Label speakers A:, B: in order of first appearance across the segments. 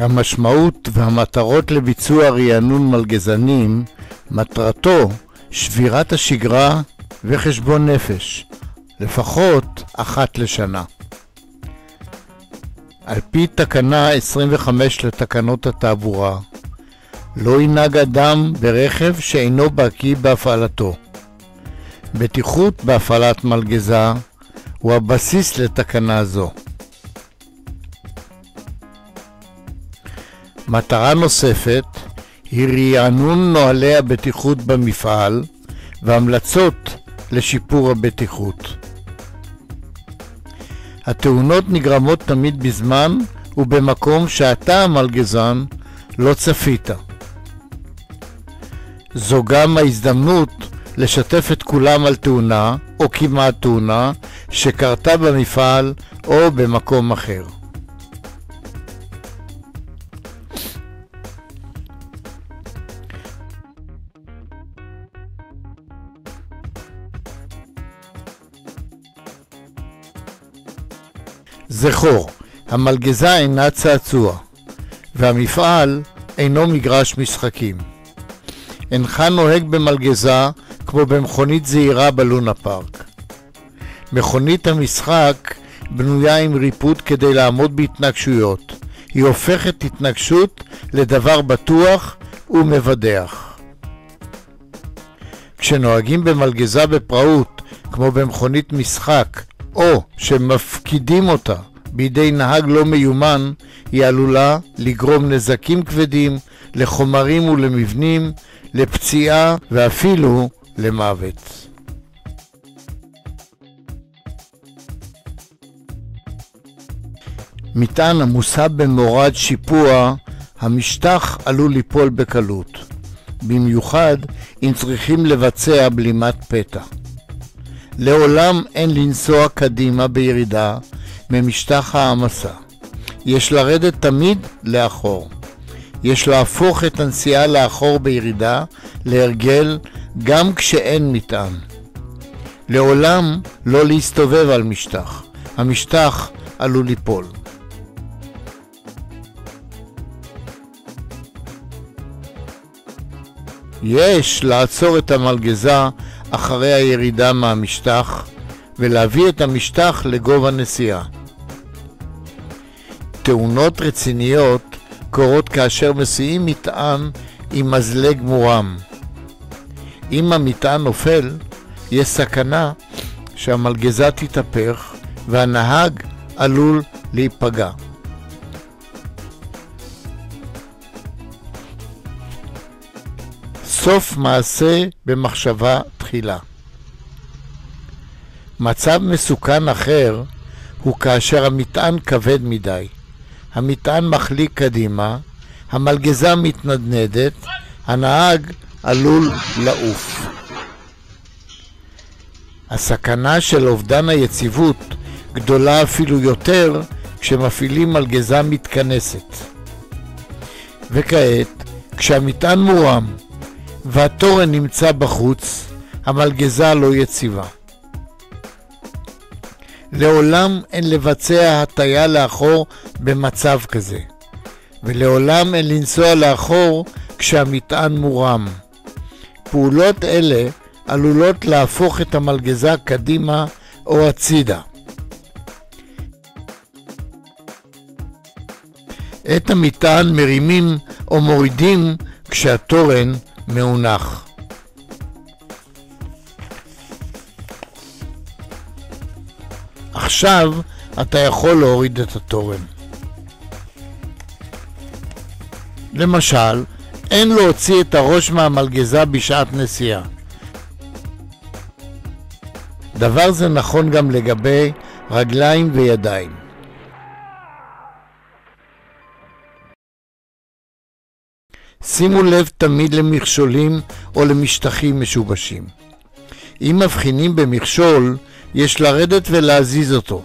A: המשמעות והמטרות לביצוע רענון מלגזנים, מטרתו שבירת השגרה וחשבון נפש, לפחות אחת לשנה. על פי תקנה 25 לתקנות התעבורה, לא ינהג אדם ברכב שאינו בקיא בהפעלתו. בטיחות בהפעלת מלגזה הוא הבסיס לתקנה זו. מטרה נוספת היא רענון נוהלי הבטיחות במפעל והמלצות לשיפור הבטיחות. התאונות נגרמות תמיד בזמן ובמקום שאתה המלגזן לא צפית. זו גם ההזדמנות לשתף את כולם על תאונה או כמעט תאונה שקרתה במפעל או במקום אחר. זכור, המלגזה אינה צעצוע, והמפעל אינו מגרש משחקים. אינך נוהג במלגזה כמו במכונית זהירה בלונה פארק. מכונית המשחק בנויה עם ריפוד כדי לעמוד בהתנגשויות. היא הופכת התנגשות לדבר בטוח ומבדח. כשנוהגים במלגזה בפראות, כמו במכונית משחק, או שמפקידים אותה בידי נהג לא מיומן, היא עלולה לגרום נזקים כבדים לחומרים ולמבנים, לפציעה ואפילו למוות. מטען המוסב במורד שיפוע, המשטח עלול ליפול בקלות, במיוחד אם צריכים לבצע בלימת פתע. לעולם אין לנסוע קדימה בירידה ממשטח העמסה. יש לרדת תמיד לאחור. יש להפוך את הנסיעה לאחור בירידה להרגל גם כשאין מטען. לעולם לא להסתובב על משטח. המשטח עלול ליפול. יש לעצור את המלגזה אחרי הירידה מהמשטח ולהביא את המשטח לגובה נסיעה. תאונות רציניות קורות כאשר מסיעים מטען עם מזלג מורם. אם המטען נופל, יש סכנה שהמלגזה תתהפך והנהג עלול להיפגע. סוף מעשה במחשבה תחילה. מצב מסוכן אחר הוא כאשר המטען כבד מדי. המטען מחליק קדימה, המלגזה מתנדנדת, הנהג עלול לעוף. הסכנה של אובדן היציבות גדולה אפילו יותר כשמפעילים מלגזה מתכנסת. וכעת, כשהמטען מורם והתורן נמצא בחוץ, המלגזה לא יציבה. לעולם אין לבצע הטיה לאחור במצב כזה, ולעולם אין לנסוע לאחור כשהמטען מורם. פעולות אלה עלולות להפוך את המלגזה קדימה או הצידה. את המטען מרימים או מורידים כשהתורן מאונח. עכשיו אתה יכול להוריד את התורן. למשל, אין להוציא את הראש מהמלגזה בשעת נסיעה. דבר זה נכון גם לגבי רגליים וידיים. שימו לב תמיד למכשולים או למשטחים משובשים. אם מבחינים במכשול, יש לרדת ולהזיז אותו.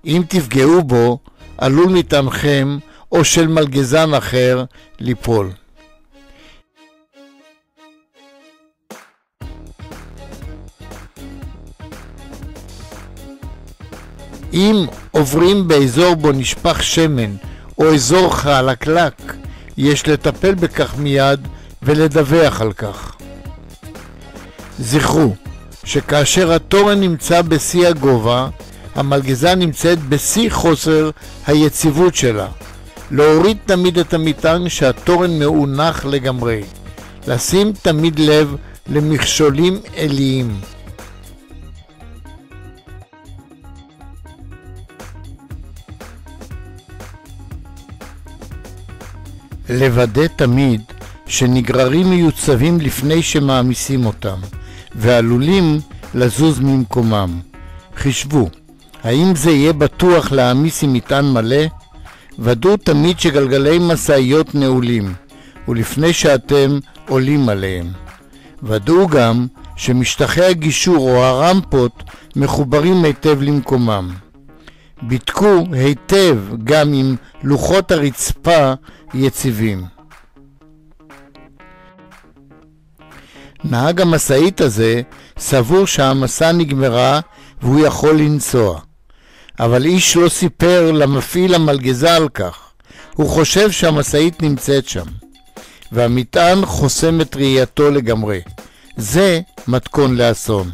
A: אם תפגעו בו, עלול מטענכם או של מלגזן אחר ליפול. אם עוברים באזור בו נשפך שמן או אזור חלקלק, יש לטפל בכך מיד ולדווח על כך. זכרו שכאשר התורן נמצא בשיא הגובה, המלגזה נמצאת בשיא חוסר היציבות שלה. להוריד תמיד את המטען שהתורן מאונח לגמרי. לשים תמיד לב למכשולים אליים. לוודא תמיד שנגררים מיוצבים לפני שמעמיסים אותם, ועלולים לזוז ממקומם. חישבו, האם זה יהיה בטוח להעמיס עם מטען מלא? ודאו תמיד שגלגלי משאיות נעולים, ולפני שאתם עולים עליהם. ודאו גם שמשטחי הגישור או הרמפות מחוברים היטב למקומם. בדקו היטב גם אם לוחות הרצפה יציבים. נהג המשאית הזה סבור שהמסע נגמרה והוא יכול לנסוע. אבל איש לא סיפר למפעיל המלגזה על כך. הוא חושב שהמשאית נמצאת שם, והמטען חוסם את ראייתו לגמרי. זה מתכון לאסון.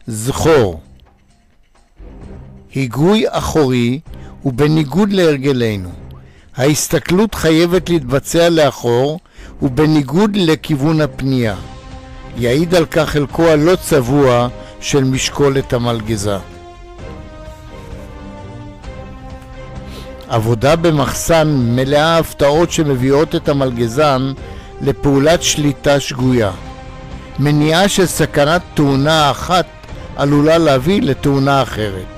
A: זכור, היגוי אחורי הוא בניגוד להרגלנו. ההסתכלות חייבת להתבצע לאחור ובניגוד לכיוון הפנייה. יעיד על כך חלקו הלא צבוע של משקולת המלגזה. עבודה במחסן מלאה הפתעות שמביאות את המלגזן לפעולת שליטה שגויה. מניעה של סכנת תאונה אחת עלולה להביא לתאונה אחרת.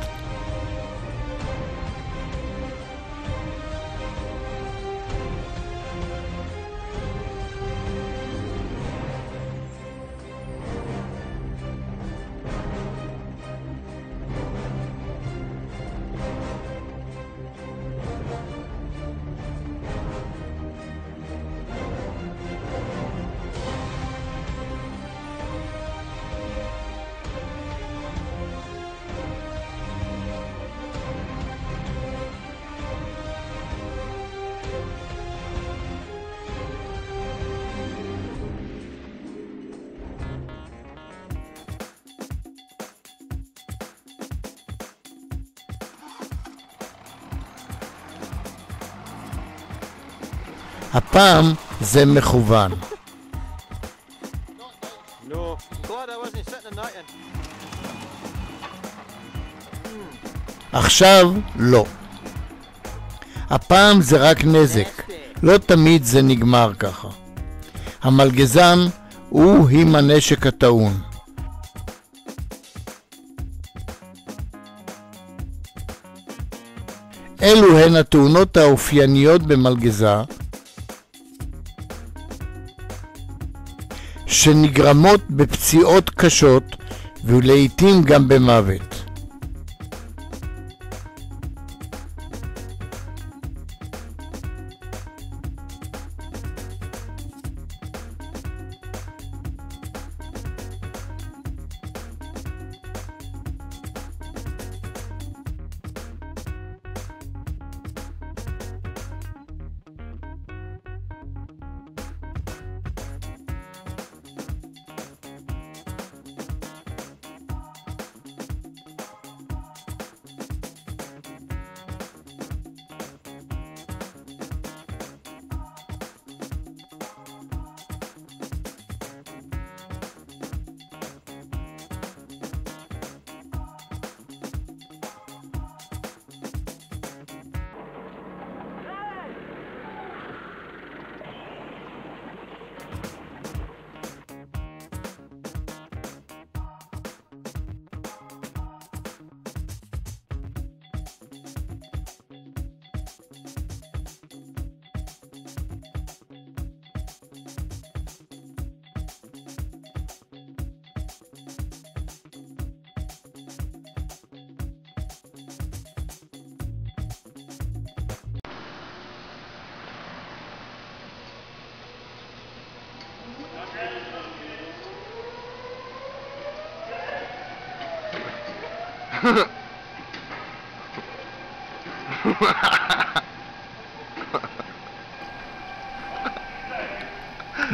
A: הפעם זה מכוון. עכשיו לא. הפעם זה רק נזק. לא תמיד זה נגמר ככה. המלגזן הוא עם הנשק הטעון. אלו הן התאונות האופייניות במלגזה, שנגרמות בפציעות קשות ולעיתים גם במוות.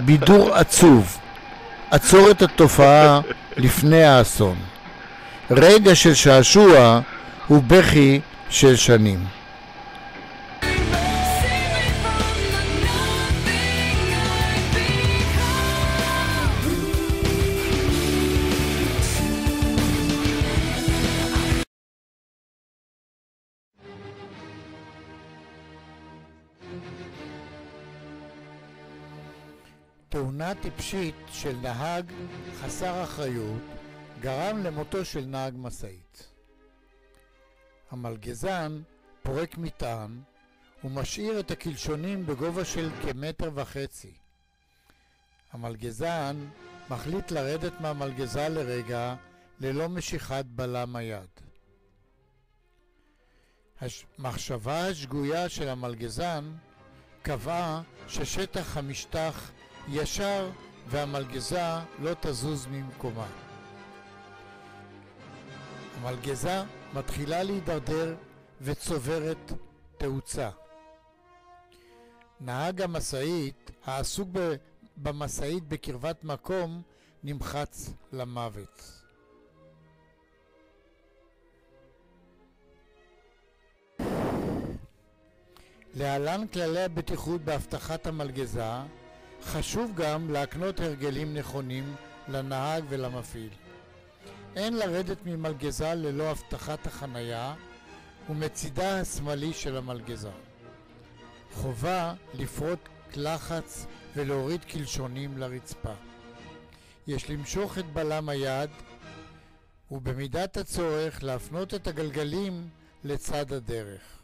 A: בידור עצוב. עצור את התופעה לפני האסון. רגע של שעשוע ובכי של שנים. תאונה טיפשית של נהג חסר אחריות גרם למותו של נהג משאית. המלגזן פורק מטען ומשאיר את הקלשונים בגובה של כ1.5 מטר. המלגזן מחליט לרדת מהמלגזה לרגע ללא משיכת בלם היד. המחשבה השגויה של המלגזן קבעה ששטח המשטח ישר והמלגזה לא תזוז ממקומה. המלגזה מתחילה להידרדר וצוברת תאוצה. נהג המשאית העסוק במשאית בקרבת מקום נמחץ למוות. להלן כללי הבטיחות בהבטחת המלגזה. חשוב גם להקנות הרגלים נכונים לנהג ולמפעיל. אין לרדת ממלגזה ללא הבטחת החנייה ומצידה השמאלי של המלגזה. חובה לפרוט לחץ ולהוריד קלשונים לרצפה. יש למשוך את בלם היד ובמידת הצורך להפנות את הגלגלים לצד הדרך.